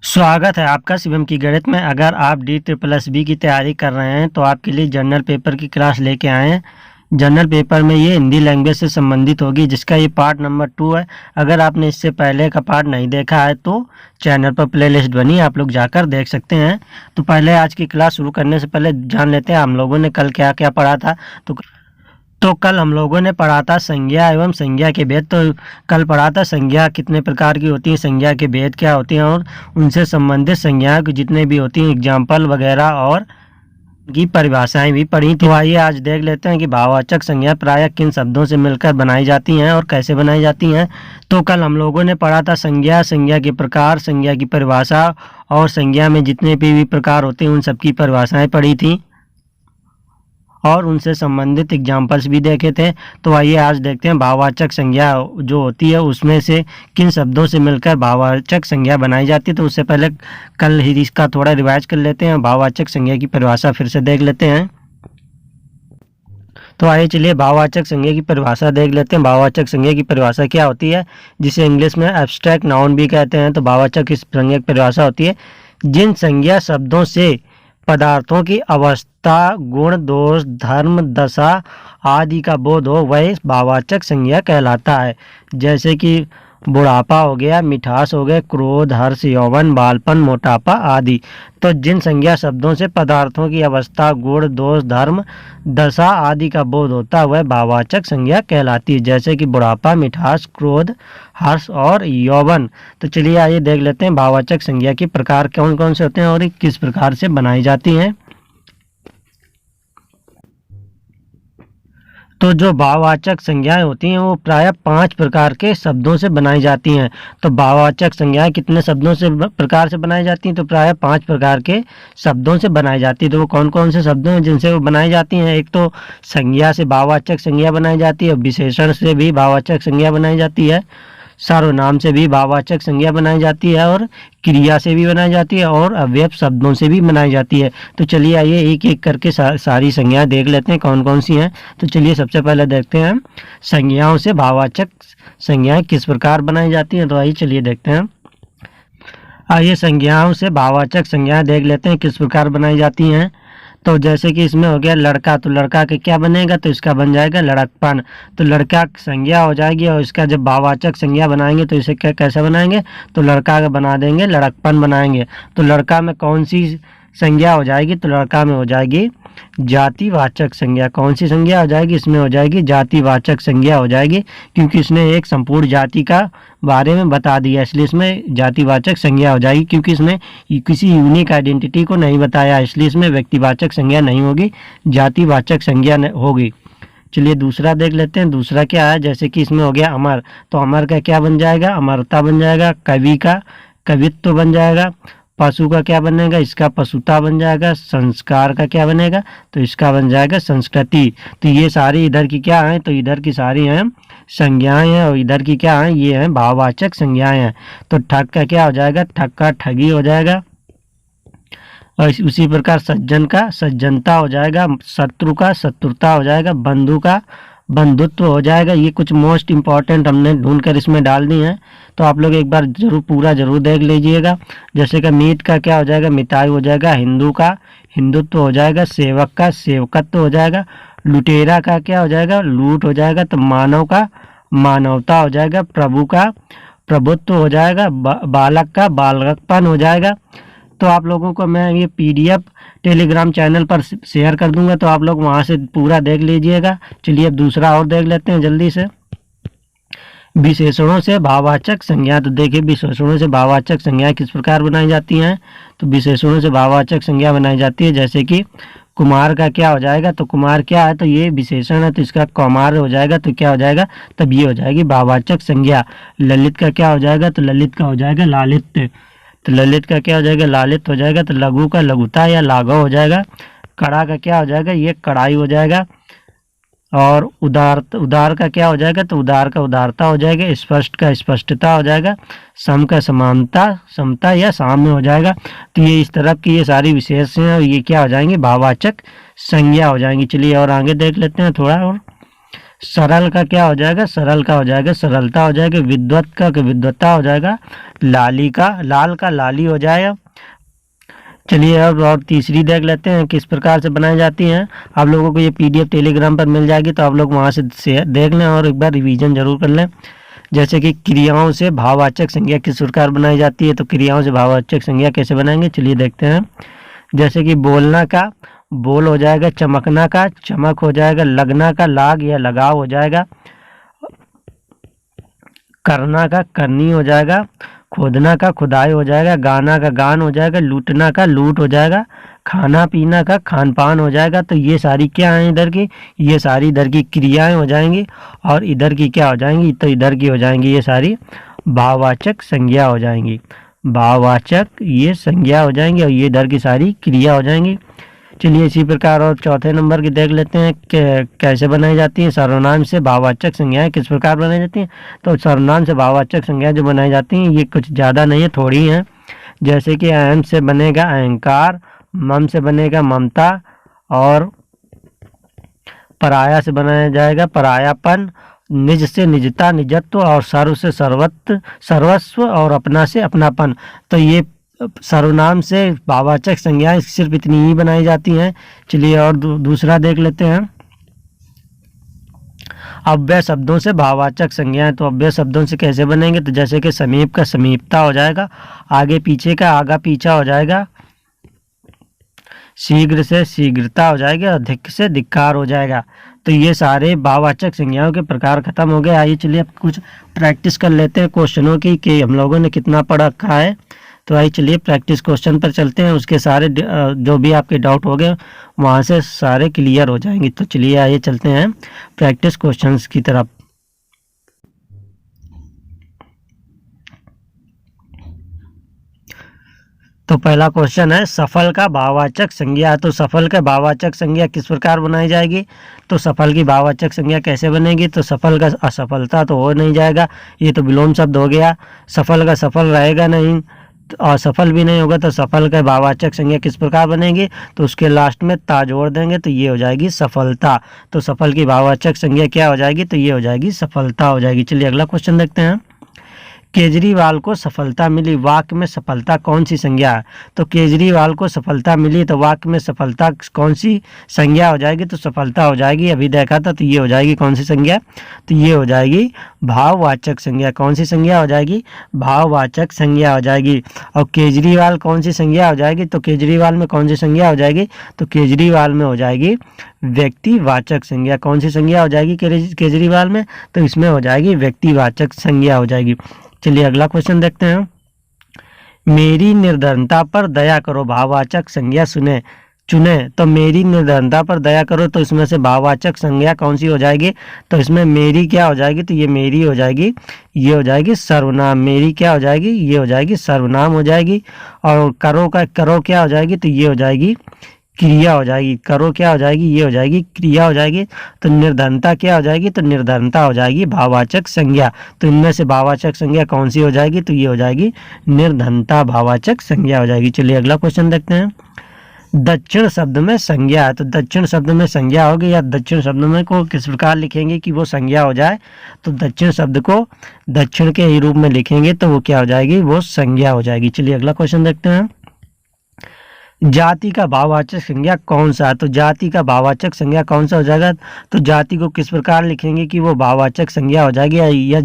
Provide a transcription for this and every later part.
स्वागत है आपका शिवम की गणित में। अगर आप DSSB की तैयारी कर रहे हैं तो आपके लिए जनरल पेपर की क्लास लेके आए हैं। जनरल पेपर में ये हिंदी लैंग्वेज से संबंधित होगी, जिसका ये पार्ट नंबर 2 है। अगर आपने इससे पहले का पार्ट नहीं देखा है तो चैनल पर प्लेलिस्ट बनी, आप लोग जाकर देख सकते हैं। तो पहले आज की क्लास शुरू करने से पहले जान लेते हैं हम लोगों ने कल क्या क्या पढ़ा था। तो कल हम लोगों ने पढ़ा था संज्ञा एवं संज्ञा के भेद। तो कल पढ़ा था संज्ञा कितने प्रकार की होती हैं, संज्ञा के भेद क्या होते हैं और उनसे संबंधित संज्ञाएं जितने भी होती हैं, एग्जाम्पल वगैरह और की परिभाषाएं भी पढ़ी। तो आइए आज देख लेते हैं कि भाववाचक संज्ञा प्रायः किन शब्दों से मिलकर बनाई जाती हैं और कैसे बनाई जाती हैं। तो कल हम लोगों ने पढ़ा था संज्ञा, संज्ञा के प्रकार, संज्ञा की परिभाषा और संज्ञा में जितने भी प्रकार होते हैं उन सबकी परिभाषाएं पढ़ी थी और उनसे संबंधित एग्जाम्पल्स भी देखे थे। तो आइए आज देखते हैं भाववाचक संज्ञा जो होती है उसमें से किन शब्दों से मिलकर भाववाचक संज्ञा बनाई जाती है। तो उससे पहले कल ही इसका थोड़ा रिवाइज कर लेते हैं। भाववाचक संज्ञा की परिभाषा फिर से देख लेते हैं। तो आइए चलिए भाववाचक संज्ञा की परिभाषा देख लेते हैं। भाववाचक संज्ञा की परिभाषा क्या होती है, जिसे इंग्लिश में एब्स्ट्रैक्ट नाउन भी कहते हैं। तो भाववाचक इस संज्ञा की परिभाषा होती है जिन संज्ञा शब्दों से पदार्थों की अवस्था, गुण, दोष, धर्म, दशा आदि का बोध हो वह भाववाचक संज्ञा कहलाता है। जैसे कि बुढ़ापा हो गया, मिठास हो गया, क्रोध, हर्ष, यौवन, बालपन, मोटापा आदि। तो जिन संज्ञा शब्दों से पदार्थों की अवस्था, गुण, दोष, धर्म, दशा आदि का बोध होता है वह भाववाचक संज्ञा कहलाती है। जैसे कि बुढ़ापा, मिठास, क्रोध, हर्ष और यौवन। तो चलिए आइए देख लेते हैं भाववाचक संज्ञा के प्रकार कौन कौन से होते हैं और किस प्रकार से बनाई जाती हैं। तो जो भाववाचक संज्ञाएं होती हैं वो प्रायः 5 प्रकार के शब्दों से बनाई जाती हैं। तो भाववाचक संज्ञाएं कितने शब्दों से प्रकार से बनाई जाती हैं, तो प्रायः 5 प्रकार के शब्दों से बनाई जाती है। तो वो कौन कौन से शब्द हैं जिनसे वो बनाई जाती हैं। एक तो संज्ञा से भाववाचक संज्ञा बनाई जाती है, विशेषण से भी भाववाचक संज्ञा बनाई जाती है, सर्वनाम से भी भाववाचक संज्ञा बनाई जाती है और क्रिया से भी बनाई जाती है और अव्यय शब्दों से भी बनाई जाती है। तो चलिए आइए एक एक करके सारी संज्ञाएं देख लेते हैं कौन कौन सी हैं। तो चलिए सबसे पहले देखते हैं संज्ञाओं से भाववाचक संज्ञाएं किस प्रकार बनाई जाती हैं। तो आइए चलिए देखते हैं। आइए संज्ञाओं से भाववाचक संज्ञाएं देख लेते हैं किस प्रकार बनाई जाती हैं। तो जैसे कि इसमें हो गया लड़का, तो लड़का के क्या बनेगा, तो इसका बन जाएगा लड़कपन। तो लड़का संज्ञा हो जाएगी और इसका जब भाववाचक संज्ञा बनाएंगे तो इसे क्या कैसे बनाएंगे, तो लड़का का बना देंगे लड़कपन बनाएंगे। तो लड़का में कौन सी संज्ञा हो जाएगी, तो लड़का में हो जाएगी जातिवाचक संज्ञा। कौन सी संज्ञा हो जाएगी, इसमें हो जाएगी जातिवाचक संज्ञा हो जाएगी, क्योंकि इसने एक संपूर्ण जाति का बारे में बता दिया, इसलिए इसमें जातिवाचक संज्ञा हो जाएगी। क्योंकि इसने किसी यूनिक आइडेंटिटी को नहीं बताया, इसलिए इसमें व्यक्तिवाचक संज्ञा नहीं होगी, जातिवाचक संज्ञा होगी। चलिए दूसरा देख लेते हैं। दूसरा क्या है, जैसे कि इसमें हो गया अमर, तो अमर का क्या बन जाएगा, अमरता बन जाएगा। कवि का कवित्व बन जाएगा। पशु का क्या बनेगा, इसका पशुता बन जाएगा। संस्कार का क्या बनेगा, तो इसका बन जाएगा संस्कृति। तो ये सारी इधर की क्या है, तो इधर की सारी हैं संज्ञाएं हैं और इधर की क्या है, ये हैं भाववाचक संज्ञाएं हैं। तो ठग का क्या हो जाएगा, ठग का ठगी हो जाएगा और उसी प्रकार सज्जन का सज्जनता हो जाएगा। शत्रु का शत्रुता हो जाएगा। बंधु का बंधुत्व हो जाएगा। ये कुछ मोस्ट इंपॉर्टेंट हमने ढूंढ कर इसमें डाल दी हैं, तो आप लोग एक बार जरूर पूरा जरूर देख लीजिएगा। जैसे कि मीत का क्या हो जाएगा, मिताई हो जाएगा। हिंदू का हिंदुत्व हो जाएगा। सेवक का सेवकत्व हो जाएगा। लुटेरा का क्या हो जाएगा, लूट हो जाएगा। तो मानव का मानवता हो जाएगा। प्रभु का प्रभुत्व हो जाएगा। बालक का बालकपन हो जाएगा। तो आप लोगों को मैं ये PDF टेलीग्राम चैनल पर शेयर कर दूंगा, तो आप लोग वहां से पूरा देख लीजिएगा। चलिए अब दूसरा और देख लेते हैं जल्दी से। विशेषणों से भाववाचक संज्ञा। तो देखिए विशेषणों से भाववाचक संज्ञा किस प्रकार बनाई जाती हैं। तो विशेषणों से भाववाचक संज्ञा बनाई जाती है, जैसे कि कुमार का क्या हो जाएगा, तो कुमार क्या है, तो ये विशेषण है, तो इसका कौमार हो जाएगा। तो क्या हो जाएगा, तब ये हो जाएगी भाववाचक संज्ञा। ललित का क्या हो जाएगा, तो ललित का हो जाएगा लालित्य। तो ललित का क्या हो जाएगा, लालित हो जाएगा। तो लघु का लघुता या लाघव हो जाएगा। कड़ा का क्या हो जाएगा, ये कड़ाई हो जाएगा। और उदार का क्या हो जाएगा, तो उदार का उदारता हो जाएगा। स्पष्ट का स्पष्टता हो जाएगा। सम का समानता समता या साम्य हो जाएगा। तो ये इस तरह की ये सारी विशेष हैं और ये क्या हो जाएंगे, भाववाचक संज्ञा हो जाएंगी। चलिए और आगे देख लेते हैं थोड़ा और। सरल का क्या हो जाएगा, सरल का हो जाएगा सरलता हो जाएगा, विद्वत का विद्वत्ता हो जाएगा, लाली का लाल का लाली हो जाएगा। चलिए अब और तीसरी देख लेते हैं किस प्रकार से बनाई जाती हैं। आप लोगों को ये पीडीएफ टेलीग्राम पर मिल जाएगी, तो आप लोग वहाँ से देख लें और एक बार रिवीजन जरूर कर लें। जैसे कि क्रियाओं से भाववाचक संज्ञा किस प्रकार बनाई जाती है, तो क्रियाओं से भाववाचक संज्ञा कैसे बनाएंगे, चलिए देखते हैं। जैसे कि बोलना का बोल हो जाएगा, चमकना का चमक हो जाएगा, लगना का लाग या लगाव हो जाएगा, करना का करनी हो जाएगा, खोदना का खुदाई हो जाएगा, गाना का गान हो जाएगा, लूटना का लूट हो जाएगा, खाना पीना का खान पान हो जाएगा। तो ये सारी क्या है इधर की, ये सारी इधर की क्रियाएं हो जाएंगी, और इधर की क्या हो जाएंगी, तो इधर की हो जाएंगी ये सारी भाववाचक संज्ञा हो जाएंगी। भाववाचक ये संज्ञा हो जाएंगी और ये इधर की सारी क्रिया हो जाएंगी। चलिए इसी प्रकार और चौथे नंबर की देख लेते हैं कि कैसे बनाई जाती है। सर्वनाम से भाववाचक संज्ञाएं किस प्रकार बनाई जाती हैं। तो सर्वनाम से भाववाचक संज्ञाएं जो बनाई जाती हैं ये कुछ ज़्यादा नहीं है, थोड़ी हैं। जैसे कि अहम से बनेगा अहंकार, मम से बनेगा ममता, और पराया से बनाया जाएगा परायापन, निज से निजता निजत्व, और सर्व से सर्वस्व, और अपना से अपनापन। तो ये सर्वनाम से भाववाचक संज्ञाएं सिर्फ इतनी ही बनाई जाती हैं। चलिए और दूसरा देख लेते हैं, अव्यय शब्दों से भाववाचक संज्ञाएं। तो अव्यय शब्दों से कैसे बनेंगे, तो जैसे कि समीप का समीपता हो जाएगा, आगे पीछे का आगा पीछा हो जाएगा, शीघ्र से शीघ्रता हो जाएगी, और धिक् से धिक्कार हो जाएगा। तो ये सारे भाववाचक संज्ञाओं के प्रकार खत्म हो गए। आइए चलिए अब कुछ प्रैक्टिस कर लेते हैं क्वेश्चनों की कि हम लोगों ने कितना पढ़ा रखा है। तो आइए चलिए प्रैक्टिस क्वेश्चन पर चलते हैं, उसके सारे जो भी आपके डाउट हो गए वहाँ से सारे क्लियर हो जाएंगे। तो चलिए आइए चलते हैं प्रैक्टिस क्वेश्चंस की तरफ। तो पहला क्वेश्चन है सफल का भाववाचक संज्ञा। तो सफल का भाववाचक संज्ञा किस प्रकार बनाई जाएगी, तो सफल की भाववाचक संज्ञा कैसे बनेगी। तो सफल का असफलता तो हो नहीं जाएगा, ये तो विलोम शब्द हो गया। सफल का सफल रहेगा नहीं, और सफल भी नहीं होगा। तो सफल का भाववाचक संज्ञा किस प्रकार बनेगी, तो उसके लास्ट में ता जोड़ देंगे, तो ये हो जाएगी सफलता। तो सफल की भाववाचक संज्ञा क्या हो जाएगी, तो ये हो जाएगी सफलता हो जाएगी। चलिए अगला क्वेश्चन देखते हैं। केजरीवाल को सफलता मिली, वाक्य में सफलता कौन सी संज्ञा है। तो केजरीवाल को सफलता मिली, तो वाक्य में सफलता कौन सी संज्ञा हो जाएगी, तो सफलता हो जाएगी, अभी देखा था। तो ये हो जाएगी कौन सी संज्ञा, तो ये हो जाएगी भाववाचक संज्ञा। कौन सी संज्ञा हो जाएगी, भाववाचक संज्ञा हो जाएगी। और केजरीवाल कौन सी संज्ञा हो जाएगी, तो केजरीवाल में कौन सी संज्ञा हो जाएगी, तो केजरीवाल में हो जाएगी व्यक्तिवाचक संज्ञा। कौन सी संज्ञा हो जाएगी केजरीवाल में, तो इसमें हो जाएगी व्यक्तिवाचक संज्ञा हो जाएगी। चलिए अगला क्वेश्चन देखते हैं। मेरी निर्धनता पर दया करो, भाववाचक संज्ञा चुने। तो मेरी निर्धनता पर दया करो, तो इसमें से भाववाचक संज्ञा कौन सी हो जाएगी, तो इसमें मेरी क्या हो जाएगी, तो ये मेरी हो जाएगी, ये हो जाएगी सर्वनाम। मेरी क्या हो जाएगी, ये हो जाएगी सर्वनाम हो जाएगी। और करो क्या हो जाएगी, तो ये हो जाएगी क्रिया हो जाएगी। करो क्या हो जाएगी, ये हो जाएगी क्रिया हो जाएगी। तो निर्धनता क्या हो जाएगी, तो निर्धनता हो जाएगी भाववाचक संज्ञा। तो इनमें से भाववाचक संज्ञा कौन सी हो जाएगी, तो ये हो जाएगी निर्धनता भाववाचक संज्ञा हो जाएगी। चलिए अगला क्वेश्चन देखते हैं। दक्षिण शब्द में संज्ञा है। तो दक्षिण शब्द में संज्ञा होगी, या दक्षिण शब्द में को किस प्रकार लिखेंगे कि वो संज्ञा हो जाए, तो दक्षिण शब्द को दक्षिण के ही रूप में लिखेंगे तो वो क्या हो जाएगी, वो संज्ञा हो जाएगी। चलिए अगला क्वेश्चन देखते हैं। जाति का भाववाचक संज्ञा कौन सा है। तो जाति का भाववाचक संज्ञा कौन सा हो जाएगा, तो जाति को किस प्रकार लिखेंगे कि वो भाववाचक संज्ञा हो जाएगी, या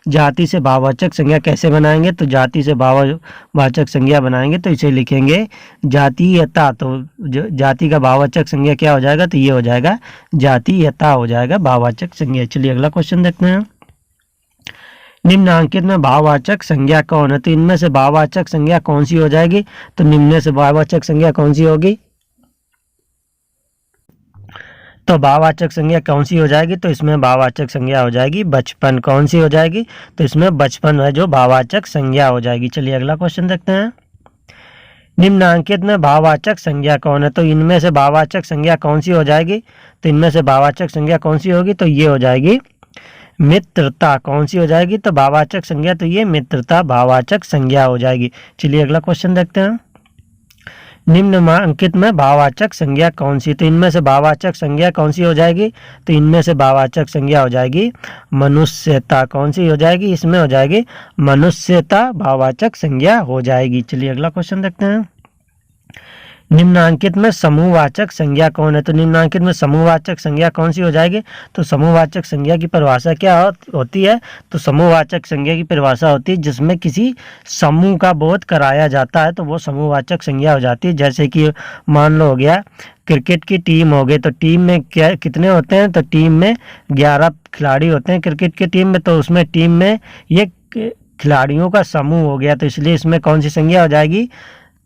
जाति से भाववाचक संज्ञा कैसे बनाएंगे, तो जाति से भाववाचक संज्ञा बनाएंगे तो इसे लिखेंगे जातीयता। तो जाति का भाववाचक संज्ञा क्या हो जाएगा, तो ये हो जाएगा जातीयता हो जाएगा भाववाचक संज्ञा। चलिए अगला क्वेश्चन देखते हैं। निम्नांकित में भाववाचक संज्ञा कौन है। तो इनमें से भाववाचक संज्ञा कौन सी हो जाएगी, तो निम्न से भाववाचक संज्ञा कौन सी होगी, तो भाववाचक संज्ञा कौन सी हो जाएगी, तो इसमें भाववाचक संज्ञा हो जाएगी बचपन। कौन सी हो जाएगी, तो इसमें बचपन है जो भाववाचक संज्ञा हो जाएगी। चलिए अगला क्वेश्चन देखते हैं। निम्नांकित में भाववाचक संज्ञा कौन है। तो इनमें से भाववाचक संज्ञा कौन सी हो जाएगी, तो इनमें से भाववाचक संज्ञा कौन सी होगी, तो ये हो जाएगी मित्रता। कौन सी हो जाएगी, तो भाववाचक संज्ञा, तो ये मित्रता भाववाचक संज्ञा हो जाएगी। चलिए अगला क्वेश्चन देखते हैं। निम्नलिखित में भाववाचक संज्ञा कौन सी? तो इनमें से भाववाचक संज्ञा कौन सी हो जाएगी? तो इनमें से भाववाचक संज्ञा हो जाएगी मनुष्यता। कौन सी हो जाएगी? इसमें हो जाएगी मनुष्यता भाववाचक संज्ञा हो जाएगी। चलिए अगला क्वेश्चन देखते हैं। निम्नांकित में समूहवाचक संज्ञा कौन है? तो निम्नांकित में समूहवाचक संज्ञा कौन सी हो जाएगी? तो समूहवाचक संज्ञा की परिभाषा क्या होती है? तो समूहवाचक संज्ञा की परिभाषा होती है जिसमें किसी समूह का बोध कराया जाता है, तो वो समूहवाचक संज्ञा हो जाती है। जैसे कि मान लो हो गया क्रिकेट की टीम हो गई, तो टीम में क्या कितने होते हैं? तो टीम में 11 खिलाड़ी होते हैं क्रिकेट की टीम में, तो उसमें टीम में ये खिलाड़ियों का समूह हो गया, तो इसलिए इसमें कौन सी संज्ञा हो जाएगी?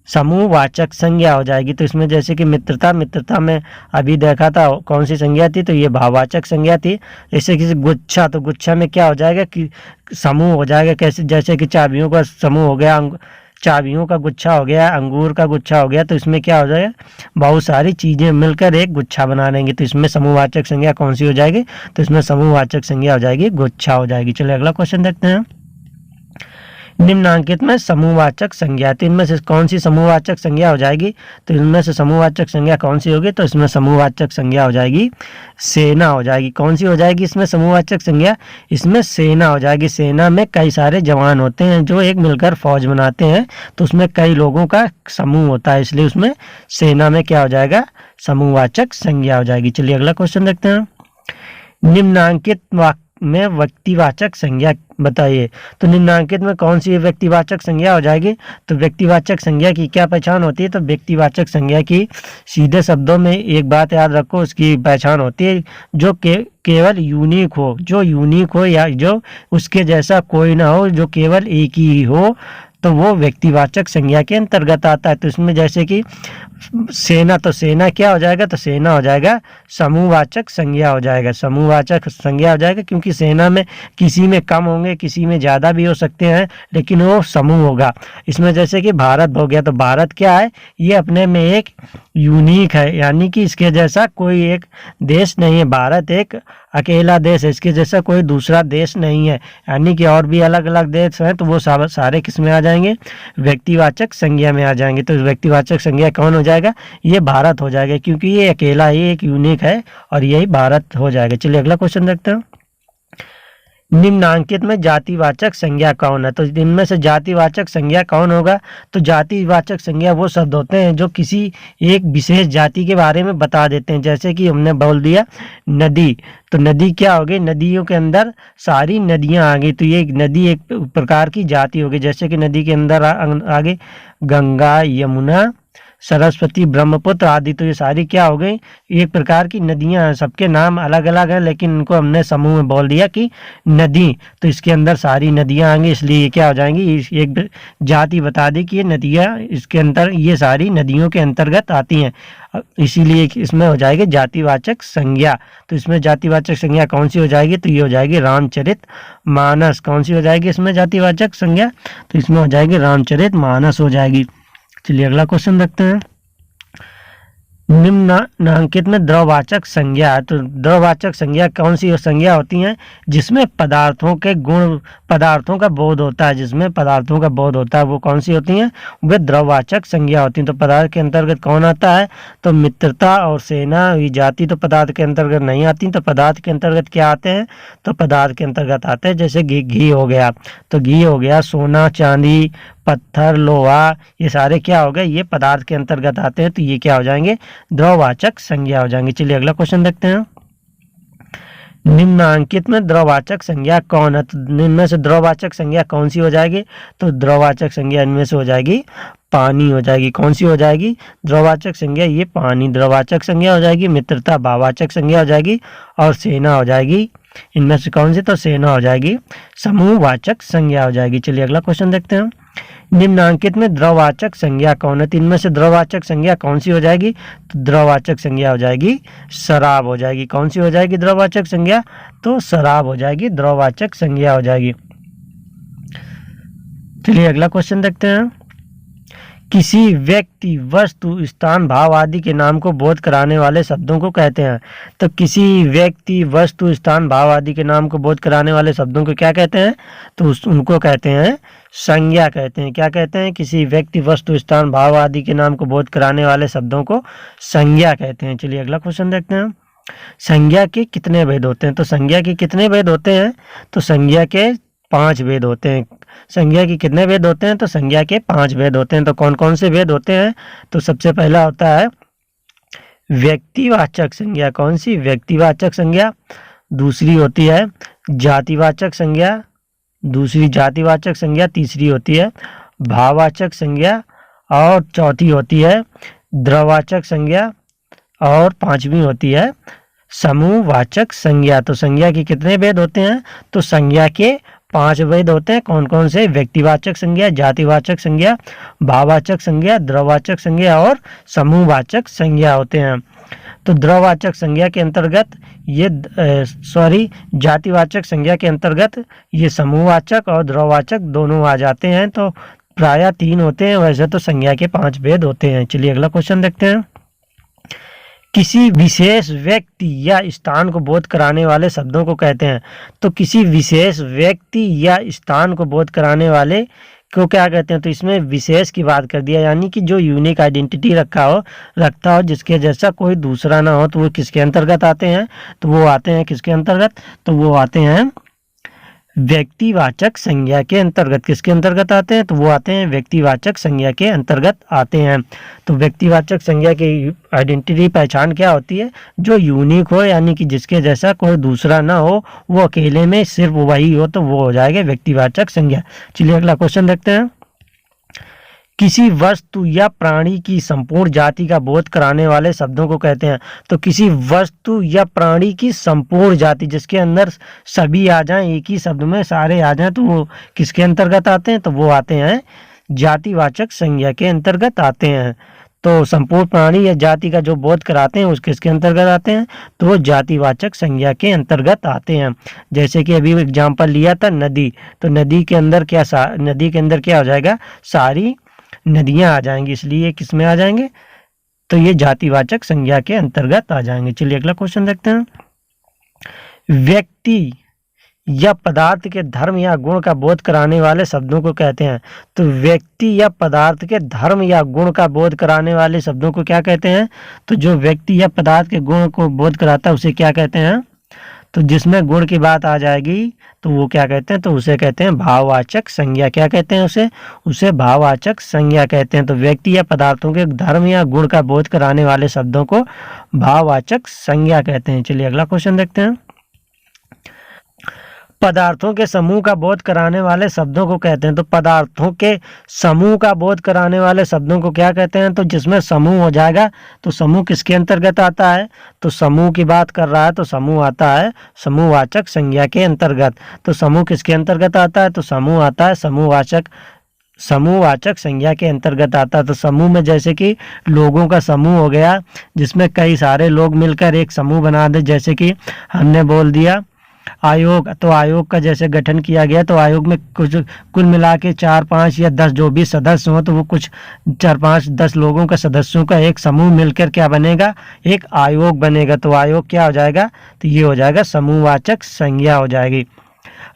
समूहवाचक संज्ञा हो जाएगी। तो इसमें जैसे कि मित्रता में अभी देखा था कौन सी संज्ञा थी? तो ये भाववाचक संज्ञा थी। जैसे कि गुच्छा, तो गुच्छा में क्या हो जाएगा कि समूह हो जाएगा। कैसे? जैसे कि चाबियों का समूह हो गया, चाबियों का गुच्छा हो गया, अंगूर का गुच्छा हो गया, तो इसमें क्या हो जाएगा? बहुत सारी चीजें मिलकर एक गुच्छा बना लेंगे, तो इसमें समूहवाचक संज्ञा कौन सी हो जाएगी? तो इसमें समूहवाचक संज्ञा हो जाएगी गुच्छा हो जाएगी। चलिए अगला क्वेश्चन देखते हैं। निम्नांकित में समूहवाचक संज्ञा, तो इनमें से कौन सी समूहवाचक संज्ञा हो जाएगी? तो इनमें से समूहवाचक संज्ञा कौन सी होगी? तो इसमें समूहवाचक संज्ञा हो जाएगी सेना हो जाएगी। कौन सी हो जाएगी इसमें समूहवाचक संज्ञा? इसमें सेना हो जाएगी। सेना में कई सारे जवान होते हैं जो एक मिलकर फौज बनाते हैं, तो उसमें कई लोगों का समूह होता है, इसलिए उसमें सेना में क्या हो जाएगा? समूहवाचक संज्ञा हो जाएगी। चलिए अगला क्वेश्चन देखते हैं। निम्नांकित में व्यक्तिवाचक संज्ञा बताइए। तो निम्नांकित में कौन सी व्यक्तिवाचक संज्ञा हो जाएगी? तो व्यक्तिवाचक संज्ञा की क्या पहचान होती है? तो व्यक्तिवाचक संज्ञा की सीधे शब्दों में एक बात याद रखो, उसकी पहचान होती है जो केवल यूनिक हो, जो यूनिक हो या जो उसके जैसा कोई ना हो, जो केवल एक ही हो, तो वो व्यक्तिवाचक संज्ञा के अंतर्गत आता है। तो इसमें जैसे कि सेना, तो सेना क्या हो जाएगा? तो सेना हो जाएगा समूहवाचक संज्ञा हो जाएगा। समूहवाचक संज्ञा हो जाएगा क्योंकि सेना में किसी में कम होंगे, किसी में ज़्यादा भी हो सकते हैं, लेकिन वो समूह होगा। इसमें जैसे कि भारत हो गया, तो भारत क्या है? ये अपने में एक यूनिक है, यानी कि इसके जैसा कोई एक देश नहीं है। भारत एक अकेला देश है, इसके जैसा कोई दूसरा देश नहीं है। यानी कि और भी अलग अलग देश हैं, तो वो सारे किस में आ जाएंगे? व्यक्तिवाचक संज्ञा में आ जाएंगे। तो व्यक्तिवाचक संज्ञा कौन हो जाएगा? ये भारत हो जाएगा, क्योंकि ये अकेला, ये एक यूनिक है और यही भारत हो जाएगा। चलिए अगला क्वेश्चन देखते हैं। निम्नांकित में जातिवाचक संज्ञा कौन है? तो इनमें से जातिवाचक संज्ञा कौन होगा? तो जातिवाचक संज्ञा वो शब्द होते हैं जो किसी एक विशेष जाति के बारे में बता देते हैं। जैसे कि हमने बोल दिया नदी, तो नदी क्या हो गई? नदियों के अंदर सारी नदियां आ गई, तो ये नदी एक प्रकार की जाति हो गई। जैसे कि नदी के अंदर आगे गंगा, यमुना, सरस्वती, ब्रह्मपुत्र आदि, तो ये सारी क्या हो गई? एक प्रकार की नदियां हैं। सबके नाम अलग अलग हैं, लेकिन इनको हमने समूह में बोल दिया कि नदी, तो इसके अंदर सारी नदियां आएंगी, इसलिए ये क्या हो जाएंगी? एक जाति बता दी कि ये नदियां इसके अंदर, ये सारी नदियों के अंतर्गत आती हैं, इसीलिए इसमें हो जाएगी जातिवाचक संज्ञा। तो इसमें जातिवाचक संज्ञा कौन सी हो जाएगी? तो ये हो जाएगी रामचरित मानस। कौन सी हो जाएगी इसमें जातिवाचक संज्ञा? तो इसमें हो जाएगी रामचरित मानस हो जाएगी। चलिए अगला क्वेश्चन देखते हैं। निम्नांकित में द्रववाचक संज्ञा, तो द्रववाचक संज्ञा कौन सी संज्ञा होती हैं? जिसमें पदार्थों के गुण, पदार्थों का बोध होता है, जिसमें पदार्थों का बोध होता है, वो कौन सी होती हैं? वे द्रववाचक संज्ञा होती हैं। तो पदार्थ के अंतर्गत कौन आता है? तो मित्रता और सेना, ये जाति तो पदार्थ के अंतर्गत नहीं आती, तो पदार्थ के अंतर्गत क्या आते हैं? तो पदार्थ के अंतर्गत आते हैं जैसे घी हो गया, तो घी हो गया, सोना, चांदी, पत्थर, लोहा, ये सारे क्या हो गए? ये पदार्थ के अंतर्गत आते हैं, तो ये क्या हो जाएंगे? द्रववाचक संज्ञा हो जाएंगे। चलिए अगला क्वेश्चन देखते हैं। निम्नांकित में द्रववाचक संज्ञा कौन है? तो इनमें से द्रववाचक संज्ञा कौन सी हो जाएगी? तो द्रववाचक संज्ञा इनमें से हो जाएगी पानी हो जाएगी। कौन सी हो जाएगी? द्रववाचक संज्ञा ये पानी द्रववाचक संज्ञा हो जाएगी। मित्रता भाववाचक संज्ञा हो जाएगी और सेना हो जाएगी, इनमें से कौन सी? तो सेना हो जाएगी समूहवाचक संज्ञा हो जाएगी। चलिए अगला क्वेश्चन देखते हैं। निम्नांकित में द्रववाचक संज्ञा कौन है? तो इनमें से द्रववाचक संज्ञा कौन सी हो जाएगी? तो द्रववाचक संज्ञा हो जाएगी शराब हो जाएगी। कौन सी हो जाएगी द्रववाचक संज्ञा? तो शराब हो जाएगी, द्रववाचक संज्ञा हो जाएगी। चलिए अगला क्वेश्चन देखते हैं। किसी व्यक्ति, वस्तु, स्थान, भाव आदि के नाम को बोध कराने वाले शब्दों को कहते हैं। तो किसी व्यक्ति, वस्तु, स्थान, भाव आदि के नाम को बोध कराने वाले शब्दों को क्या कहते हैं? तो उनको कहते हैं संज्ञा कहते हैं। क्या कहते हैं? किसी व्यक्ति, वस्तु, स्थान, भाव आदि के नाम को बोध कराने वाले शब्दों को संज्ञा कहते हैं। चलिए अगला क्वेश्चन देखते हैं। संज्ञा के कितने भेद होते हैं? तो संज्ञा के कितने भेद होते हैं? तो संज्ञा के 5 भेद होते हैं। संज्ञा के कितने भेद होते हैं? तो संज्ञा के 5 भेद होते हैं। तो कौन कौन से भेद होते हैं? तो सबसे पहला होता है व्यक्तिवाचक संज्ञा। कौन सी? व्यक्तिवाचक संज्ञा। दूसरी होती है जातिवाचक संज्ञा। दूसरी जातिवाचक संज्ञा। तीसरी होती है भाववाचक संज्ञा। और चौथी होती है द्रववाचक संज्ञा। और पांचवी होती है समूहवाचक संज्ञा। तो संज्ञा के कितने भेद होते हैं? तो संज्ञा के 5 भेद होते हैं। कौन कौन से? व्यक्तिवाचक संज्ञा, जातिवाचक संज्ञा, भाववाचक संज्ञा, द्रववाचक संज्ञा और समूहवाचक संज्ञा होते हैं। तो द्रववाचक संज्ञा के अंतर्गत जातिवाचक संज्ञा के अंतर्गत ये समूहवाचक और द्रववाचक दोनों आ जाते हैं। तो प्रायः 3 होते हैं, वैसे तो संज्ञा के 5 भेद होते हैं। चलिए अगला क्वेश्चन देखते हैं। किसी विशेष व्यक्ति या स्थान को बोध कराने वाले शब्दों को कहते हैं। तो किसी विशेष व्यक्ति या स्थान को बोध कराने वाले को क्या कहते हैं? तो इसमें विशेष की बात कर दिया, यानी कि जो यूनिक आइडेंटिटी रखता हो, जिसके जैसा कोई दूसरा ना हो, तो वो किसके अंतर्गत आते हैं? तो वो आते हैं किसके अंतर्गत? तो वो आते हैं व्यक्तिवाचक संज्ञा के अंतर्गत। किसके अंतर्गत आते हैं? तो वो आते हैं व्यक्तिवाचक संज्ञा के अंतर्गत आते हैं। तो व्यक्तिवाचक संज्ञा की आइडेंटिटी, पहचान क्या होती है? जो यूनिक हो, यानी कि जिसके जैसा कोई दूसरा ना हो, वो अकेले में सिर्फ वही हो, तो वो हो जाएगा व्यक्तिवाचक संज्ञा। चलिए अगला क्वेश्चन देखते हैं। किसी वस्तु या प्राणी की संपूर्ण जाति का बोध कराने वाले शब्दों को कहते हैं। तो किसी वस्तु या प्राणी की संपूर्ण जाति, जिसके अंदर सभी आ जाएं, एक ही शब्द में सारे आ जाएं, तो वो किसके अंतर्गत आते हैं? तो वो आते हैं जातिवाचक संज्ञा के अंतर्गत आते हैं। तो संपूर्ण प्राणी या जाति का जो बोध कराते हैं उस किसके अंतर्गत आते हैं? तो वो जातिवाचक संज्ञा के अंतर्गत आते हैं। जैसे कि अभी एग्जाम्पल लिया था नदी, तो नदी के अंदर क्या हो जाएगा? सारी नदियां आ जाएंगी, इसलिए किस में आ जाएंगे? तो ये जातिवाचक संज्ञा के अंतर्गत आ जाएंगे। चलिए अगला क्वेश्चन देखते हैं। व्यक्ति या पदार्थ के धर्म या गुण का बोध कराने वाले शब्दों को कहते हैं। तो व्यक्ति या पदार्थ के धर्म या गुण का बोध कराने वाले शब्दों को क्या कहते हैं? तो जो व्यक्ति या पदार्थ के गुण को बोध कराता है उसे क्या कहते हैं? तो जिसमें गुण की बात आ जाएगी तो वो क्या कहते हैं? तो उसे कहते हैं भाववाचक संज्ञा। क्या कहते हैं उसे भाववाचक संज्ञा कहते हैं। तो व्यक्ति या पदार्थों के धर्म या गुण का बोध कराने वाले शब्दों को भाववाचक संज्ञा कहते हैं। चलिए अगला क्वेश्चन देखते हैं। पदार्थों के समूह का बोध कराने वाले शब्दों को कहते हैं। तो पदार्थों के समूह का बोध कराने वाले शब्दों को क्या कहते हैं? तो जिसमें समूह हो जाएगा, तो समूह किसके अंतर्गत आता है? तो समूह की बात कर रहा है, तो समूह आता है समूहवाचक संज्ञा के अंतर्गत। तो समूह किसके अंतर्गत आता है? तो समूह आता है समूहवाचक संज्ञा के अंतर्गत आता है। तो समूह में जैसे कि लोगों का समूह हो गया, जिसमें कई सारे लोग मिलकर एक समूह बना दे। जैसे कि हमने बोल दिया आयोग, तो आयोग का जैसे गठन किया गया, तो आयोग में कुछ कुल मिला के 4, 5 या 10 जो भी सदस्य हो, तो वो कुछ 4, 5, 10 लोगों का सदस्यों का एक समूह मिलकर क्या बनेगा? एक आयोग बनेगा। तो आयोग क्या हो जाएगा? तो ये हो जाएगा समूहवाचक संज्ञा हो जाएगी।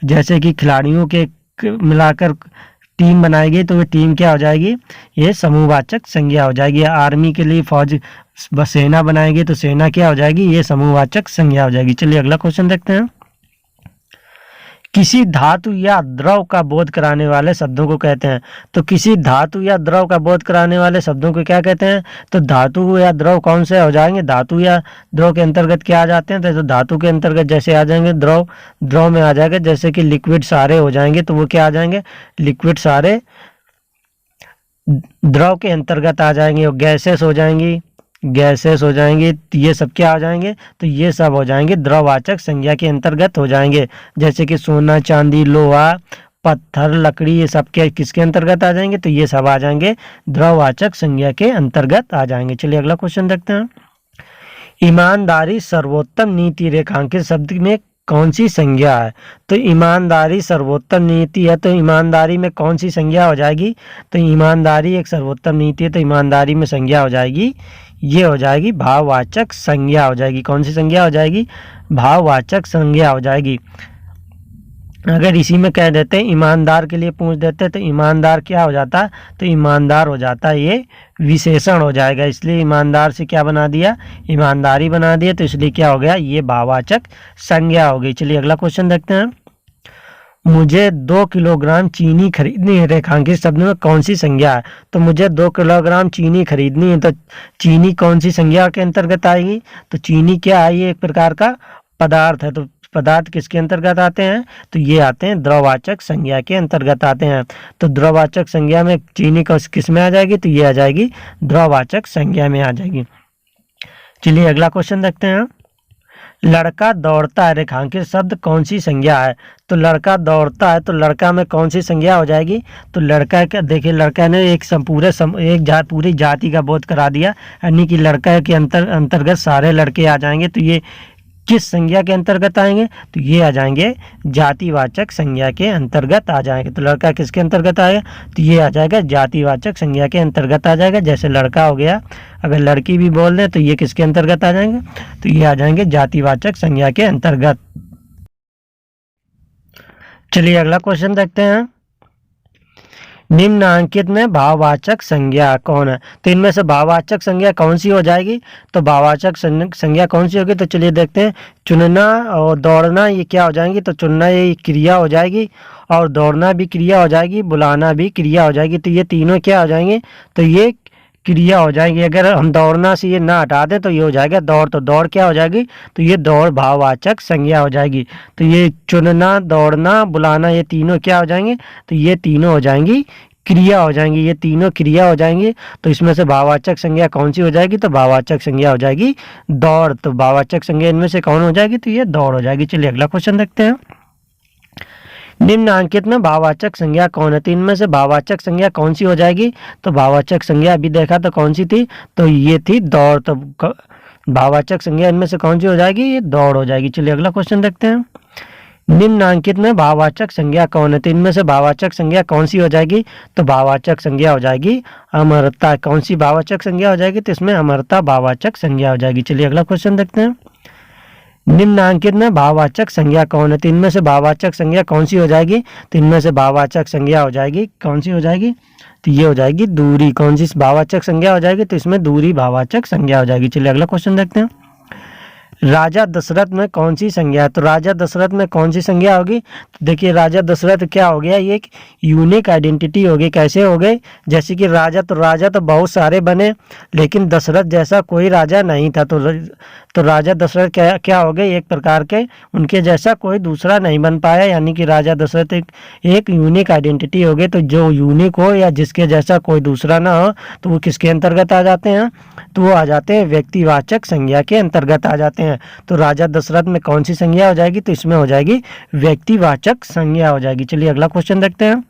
जैसे कि खिलाड़ियों के मिलाकर टीम बनाएगी, तो ये टीम क्या हो जाएगी? ये समूहवाचक संज्ञा हो जाएगी। आर्मी के लिए फौज सेना बनाएगी, तो सेना क्या हो जाएगी? ये समूहवाचक संज्ञा हो जाएगी। चलिए अगला क्वेश्चन देखते हैं। किसी धातु या द्रव का बोध कराने वाले शब्दों को कहते हैं। तो किसी धातु या द्रव का बोध कराने वाले शब्दों को क्या कहते हैं? तो धातु या द्रव कौन से हो जाएंगे? धातु या द्रव के अंतर्गत क्या आ जाते हैं? तो धातु के अंतर्गत जैसे आ जाएंगे द्रव में आ जाएगा, जैसे कि लिक्विड सारे हो जाएंगे, तो वो क्या आ जाएंगे? लिक्विड सारे द्रव के अंतर्गत आ जाएंगे। और गैसेस हो जाएंगी, तो ये सब क्या आ जाएंगे? तो ये सब हो जाएंगे द्रववाचक संज्ञा के अंतर्गत हो जाएंगे। जैसे कि सोना, चांदी, लोहा, पत्थर, लकड़ी, ये सब के किसके अंतर्गत आ जाएंगे? तो ये सब आ जाएंगे द्रववाचक संज्ञा के अंतर्गत आ जाएंगे। चलिए अगला क्वेश्चन देखते हैं। ईमानदारी सर्वोत्तम नीति रेखांकित शब्द में कौन सी संज्ञा है? तो ईमानदारी सर्वोत्तम नीति है, तो ईमानदारी में कौन सी संज्ञा हो जाएगी? तो ईमानदारी एक सर्वोत्तम नीति है, तो ईमानदारी में संज्ञा हो जाएगी, ये हो जाएगी भाववाचक संज्ञा हो जाएगी। कौन सी संज्ञा हो जाएगी? भाववाचक संज्ञा हो जाएगी। अगर इसी में कह देते ईमानदार के लिए पूछ देते तो ईमानदार क्या हो जाता? तो ईमानदार हो जाता ये विशेषण हो जाएगा, इसलिए ईमानदार से क्या बना दिया? ईमानदारी बना दिया, तो इसलिए क्या हो गया? ये भाववाचक संज्ञा हो गई। चलिए अगला क्वेश्चन देखते हैं। मुझे 2 किलोग्राम चीनी खरीदनी है, रेखांकित शब्द में कौन सी संज्ञा है? तो मुझे 2 किलोग्राम चीनी खरीदनी है, तो चीनी कौन सी संज्ञा के अंतर्गत आएगी? तो चीनी क्या है? ये एक प्रकार का पदार्थ है, तो पदार्थ किसके अंतर्गत आते हैं? तो ये आते हैं द्रववाचक संज्ञा के अंतर्गत आते हैं। तो द्रववाचक संज्ञा में चीनी किस में आ जाएगी? तो ये आ जाएगी द्रववाचक संज्ञा में आ जाएगी। चलिए अगला क्वेश्चन देखते हैं। लड़का दौड़ता है, रेखांकित शब्द कौन सी संज्ञा है? तो लड़का दौड़ता है, तो लड़का में कौन सी संज्ञा हो जाएगी? तो लड़का का देखिए, लड़का ने एक पूरी जाति का बोध करा दिया, यानी कि लड़का के अंतर्गत सारे लड़के आ जाएंगे। तो ये किस संज्ञा के अंतर्गत आएंगे? तो ये आ जाएंगे जातिवाचक संज्ञा के अंतर्गत आ जाएंगे। तो लड़का किसके अंतर्गत आएगा? तो ये आ जाएगा जातिवाचक संज्ञा के अंतर्गत आ जाएगा। जैसे लड़का हो गया, अगर लड़की भी बोल दें तो ये किसके अंतर्गत आ जाएंगे? तो ये आ जाएंगे जातिवाचक संज्ञा के अंतर्गत। चलिए अगला क्वेश्चन देखते हैं। निम्नांकित में भाववाचक संज्ञा कौन है? तो इनमें से भाववाचक संज्ञा कौन सी हो जाएगी? तो भाववाचक संज्ञा कौन सी होगी? तो चलिए देखते हैं। चुनना और दौड़ना ये क्या हो जाएंगी? तो चुनना ये क्रिया हो जाएगी, और दौड़ना भी क्रिया हो जाएगी, बुलाना भी क्रिया हो जाएगी। तो ये तीनों क्या हो जाएंगे? तो ये क्रिया हो जाएंगी। अगर हम दौड़ना से ये ना हटा दें तो ये हो जाएगा दौड़, तो दौड़ क्या हो जाएगी? तो ये दौड़ भाववाचक संज्ञा हो जाएगी। तो ये चुनना, दौड़ना, बुलाना ये तीनों क्या हो जाएंगे? तो ये तीनों हो जाएंगी क्रिया हो जाएंगी, ये तीनों क्रिया हो जाएंगी। तो इसमें से भाववाचक संज्ञा कौन सी हो जाएगी? तो भाववाचक संज्ञा हो जाएगी दौड़। तो भाववाचक संज्ञा इनमें से कौन हो जाएगी? तो ये दौड़ हो जाएगी। चलिए अगला क्वेश्चन देखते हैं। निम्नांकित में भाववाचक संज्ञा कौन है? तो इनमें से भाववाचक संज्ञा कौन सी हो जाएगी? तो भाववाचक संज्ञा अभी देखा तो कौन सी थी? तो ये थी दौड़। तो भाववाचक संज्ञा इनमें से कौन सी हो जाएगी? ये दौड़ हो जाएगी। चलिए अगला क्वेश्चन देखते हैं। निम्नांकित में भाववाचक संज्ञा कौन है? तो इनमें से भाववाचक संज्ञा कौन सी हो जाएगी? तो भाववाचक संज्ञा हो जाएगी अमरता। कौन सी भाववाचक संज्ञा हो जाएगी? तो इसमें अमरता भाववाचक संज्ञा हो जाएगी। चलिए अगला क्वेश्चन देखते हैं। निम्नांकित में भाववाचक संज्ञा कौन है? तो इनमें से भाववाचक संज्ञा कौन सी हो जाएगी? तो इनमें से भाववाचक संज्ञा हो जाएगी, कौन सी हो जाएगी? तो ये हो जाएगी दूरी। कौन सी भाववाचक संज्ञा हो जाएगी? तो इसमें दूरी भाववाचक संज्ञा हो जाएगी। चलिए अगला क्वेश्चन देखते हैं। राजा दशरथ में कौन सी संज्ञा है? तो राजा दशरथ में कौन सी संज्ञा होगी? तो देखिए राजा दशरथ क्या हो गया? ये एक यूनिक आइडेंटिटी हो गई। कैसे हो गई? जैसे कि राजा तो बहुत सारे बने, लेकिन दशरथ जैसा कोई राजा नहीं था। तो राजा दशरथ क्या हो गए? एक प्रकार के उनके जैसा कोई दूसरा नहीं बन पाया, यानी कि राजा दशरथ एक यूनिक आइडेंटिटी हो गई। तो जो यूनिक हो या जिसके जैसा कोई दूसरा ना हो, तो वो किसके अंतर्गत आ जाते हैं? तो वो आ जाते हैं व्यक्तिवाचक संज्ञा के अंतर्गत आ जाते हैं। तो राजा दशरथ में कौन सी संज्ञा हो जाएगी? तो इसमें हो जाएगी व्यक्तिवाचक संज्ञा हो जाएगी। चलिए अगला क्वेश्चन देखते हैं।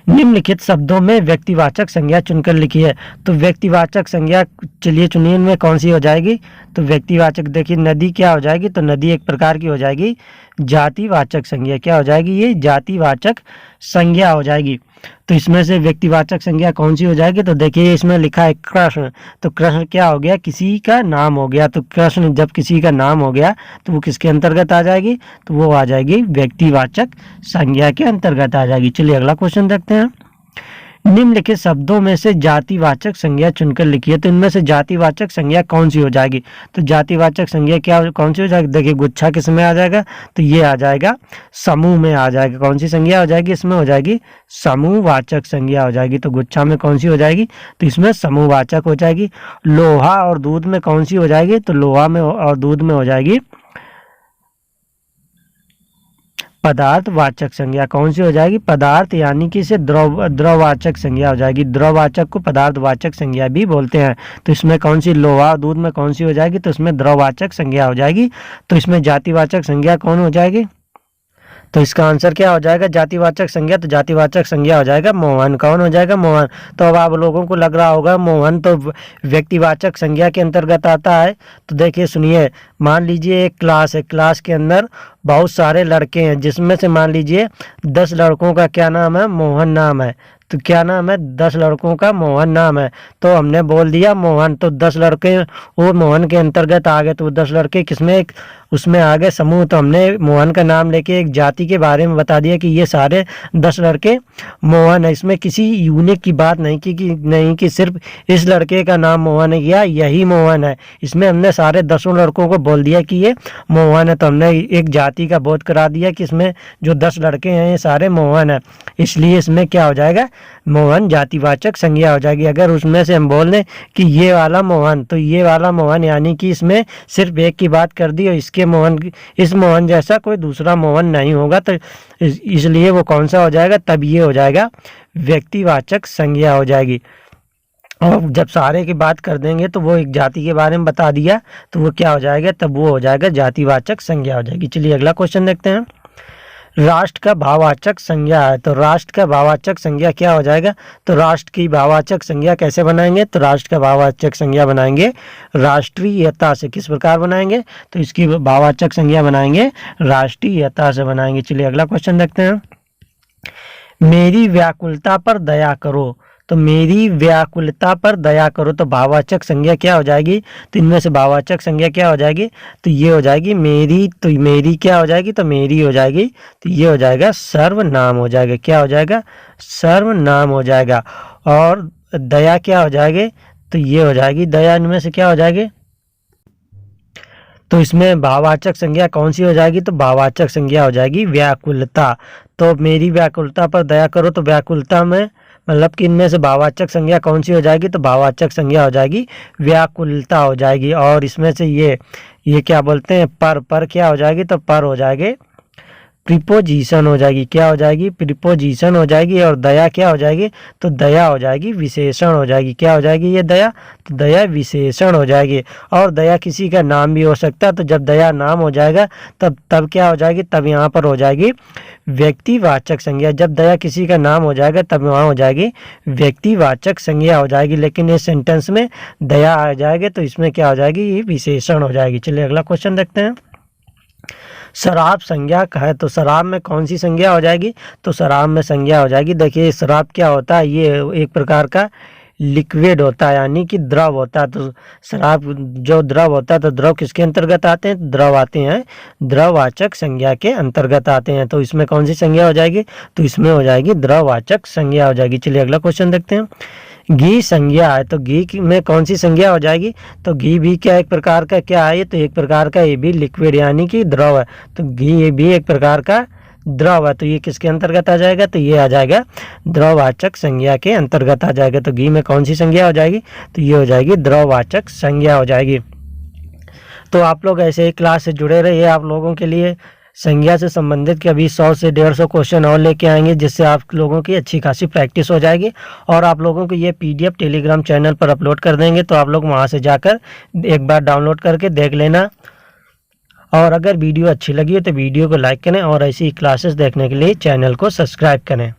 निम्नलिखित शब्दों में व्यक्तिवाचक संज्ञा चुनकर लिखिए। तो व्यक्तिवाचक संज्ञा चलिए चुनिए, इनमें कौन सी हो जाएगी? तो व्यक्तिवाचक देखिए नदी क्या हो जाएगी? तो नदी एक प्रकार की हो जाएगी जातिवाचक संज्ञा। क्या हो जाएगी? ये जातिवाचक संज्ञा हो जाएगी। तो इसमें से व्यक्तिवाचक संज्ञा कौन सी हो जाएगी? तो देखिए इसमें लिखा है कृष्ण। तो कृष्ण क्या हो गया? किसी का नाम हो गया। तो कृष्ण जब किसी का नाम हो गया तो वो किसके अंतर्गत आ जाएगी? तो वो आ जाएगी व्यक्तिवाचक संज्ञा के अंतर्गत आ जाएगी। चलिए अगला क्वेश्चन देखते हैं। निम्नलिखित शब्दों में से जातिवाचक संज्ञा चुनकर लिखिए। तो इनमें से जातिवाचक संज्ञा कौन सी हो जाएगी? तो जातिवाचक संज्ञा कौन सी हो जाएगी? देखिए गुच्छा किस में आ जाएगा? तो ये आ जाएगा समूह में आ जाएगा। कौन सी संज्ञा हो जाएगी? इसमें हो जाएगी समूहवाचक संज्ञा हो जाएगी। तो गुच्छा में कौन सी हो जाएगी? तो इसमें समूहवाचक हो जाएगी। लोहा और दूध में कौन सी हो जाएगी? तो लोहा में और दूध में हो जाएगी पदार्थवाचक संज्ञा। कौन सी हो जाएगी? पदार्थ, यानी कि इसे द्रववाचक संज्ञा हो जाएगी। द्रववाचक को पदार्थवाचक संज्ञा भी बोलते हैं। तो इसमें कौन सी? लोहा दूध में कौन सी हो जाएगी? तो इसमें द्रववाचक संज्ञा हो जाएगी। तो इसमें जातिवाचक संज्ञा कौन हो जाएगी? तो इसका आंसर क्या हो जाएगा जातिवाचक संज्ञा। तो जातिवाचक संज्ञा हो जाएगा मोहन। कौन हो जाएगा? मोहन। तो अब आप लोगों को लग रहा होगा मोहन तो व्यक्तिवाचक संज्ञा के अंतर्गत आता है। तो देखिए सुनिए, मान लीजिए एक क्लास है, क्लास के अंदर बहुत सारे लड़के हैं, जिसमें से मान लीजिए 10 लड़कों का क्या नाम है? मोहन नाम है। तो क्या नाम है? 10 लड़कों का मोहन नाम है। तो हमने बोल दिया मोहन, तो 10 लड़के वो मोहन के अंतर्गत आ गए। तो 10 लड़के किसमें? उसमें आ गए समूह। तो हमने मोहन का नाम लेके एक जाति के बारे में बता दिया कि ये सारे 10 लड़के मोहन है। इसमें किसी यूनिक की बात नहीं कि सिर्फ इस लड़के का नाम मोहन है या यही मोहन है। इसमें हमने सारे 10 लड़कों को बोल दिया कि ये मोहन है। तो हमने एक जाति का बोध करा दिया कि इसमें जो 10 लड़के हैं ये सारे मोहन है, इसलिए इसमें क्या हो जाएगा? मोहन जातिवाचक संज्ञा हो जाएगी। अगर उसमें से हम बोल दें कि ये वाला मोहन, तो ये वाला मोहन यानी कि इसमें सिर्फ एक की बात कर दी और इस मोहन जैसा कोई दूसरा मोहन नहीं होगा। तो इसलिए वो कौन सा हो जाएगा? तब ये हो जाएगा व्यक्तिवाचक संज्ञा हो जाएगी। और जब सारे की बात कर देंगे तो वो एक जाति के बारे में बता दिया, तो वो क्या हो जाएगा? तब वो हो जाएगा जातिवाचक संज्ञा हो जाएगी। चलिए अगला क्वेश्चन देखते हैं। राष्ट्र का भाववाचक संज्ञा है, तो राष्ट्र का भाववाचक संज्ञा क्या हो जाएगा? तो राष्ट्र की भाववाचक संज्ञा कैसे बनाएंगे? तो राष्ट्र का भाववाचक संज्ञा बनाएंगे राष्ट्रीयता से। किस प्रकार बनाएंगे? तो इसकी भाववाचक संज्ञा बनाएंगे राष्ट्रीयता से बनाएंगे। चलिए अगला क्वेश्चन देखते हैं। मेरी व्याकुलता पर दया करो, तो मेरी व्याकुलता पर दया करो, तो भाववाचक संज्ञा क्या हो जाएगी? तो इनमें से भाववाचक संज्ञा क्या हो जाएगी? तो ये हो जाएगी मेरी। तो मेरी क्या हो जाएगी? तो मेरी हो जाएगी। तो ये हो जाएगा सर्वनाम हो जाएगा। क्या हो जाएगा? सर्वनाम हो जाएगा। और दया क्या हो जाएगी? तो ये हो जाएगी दया। इनमें से क्या हो जाएगी? तो इसमें भाववाचक संज्ञा कौन सी हो जाएगी? तो भाववाचक संज्ञा हो जाएगी व्याकुलता। तो मेरी व्याकुलता पर दया करो, तो व्याकुलता में मतलब कि इनमें से भाववाचक संज्ञा कौन सी हो जाएगी? तो भाववाचक संज्ञा हो जाएगी व्याकुलता हो जाएगी। और इसमें से ये क्या बोलते हैं? पर क्या हो जाएगी? तो पर हो जाएगी प्रीपोजिशन हो जाएगी। क्या हो जाएगी? प्रीपोजिशन हो जाएगी। और दया क्या हो जाएगी? तो दया हो जाएगी विशेषण हो जाएगी। क्या हो जाएगी? ये दया। तो दया विशेषण हो जाएगी। और दया किसी का नाम भी हो सकता है। तो जब दया नाम हो जाएगा तब क्या हो जाएगी? तब यहाँ पर हो जाएगी व्यक्तिवाचक संज्ञा। जब दया किसी का नाम हो जाएगा तब वहाँ हो जाएगी व्यक्तिवाचक संज्ञा हो जाएगी। लेकिन इस सेंटेंस में दया आ जाएगी तो इसमें क्या हो जाएगी? ये विशेषण हो जाएगी। चलिए अगला क्वेश्चन देखते हैं। शराब संज्ञा है, तो शराब में कौन सी संज्ञा हो जाएगी? तो शराब में संज्ञा हो जाएगी, देखिए शराब क्या होता है? ये एक प्रकार का लिक्विड होता है, यानी कि द्रव होता है। तो शराब जो द्रव होता है, तो द्रव किसके अंतर्गत आते हैं? द्रव आते हैं द्रववाचक संज्ञा के अंतर्गत आते हैं। तो इसमें कौन सी संज्ञा हो जाएगी? तो इसमें हो जाएगी द्रववाचक संज्ञा हो जाएगी। चलिए अगला क्वेश्चन देखते हैं। घी संज्ञा है, तो घी में कौन सी संज्ञा हो जाएगी? तो घी भी क्या एक प्रकार का क्या है? तो एक प्रकार का ये भी लिक्विड यानी कि द्रव है। तो घी ये भी एक प्रकार का द्रव है। तो ये किसके अंतर्गत आ जाएगा? तो ये आ जाएगा द्रववाचक संज्ञा के अंतर्गत आ जाएगा। तो घी में कौन सी संज्ञा हो जाएगी? तो ये हो जाएगी द्रववाचक संज्ञा हो जाएगी। तो आप लोग ऐसे ही क्लास से जुड़े रहिए। आप लोगों के लिए संज्ञा से संबंधित के अभी 100 से 150 क्वेश्चन और लेके आएंगे, जिससे आप लोगों की अच्छी खासी प्रैक्टिस हो जाएगी। और आप लोगों को ये PDF टेलीग्राम चैनल पर अपलोड कर देंगे, तो आप लोग वहां से जाकर एक बार डाउनलोड करके देख लेना। और अगर वीडियो अच्छी लगी हो तो वीडियो को लाइक करें और ऐसी क्लासेस देखने के लिए चैनल को सब्सक्राइब करें।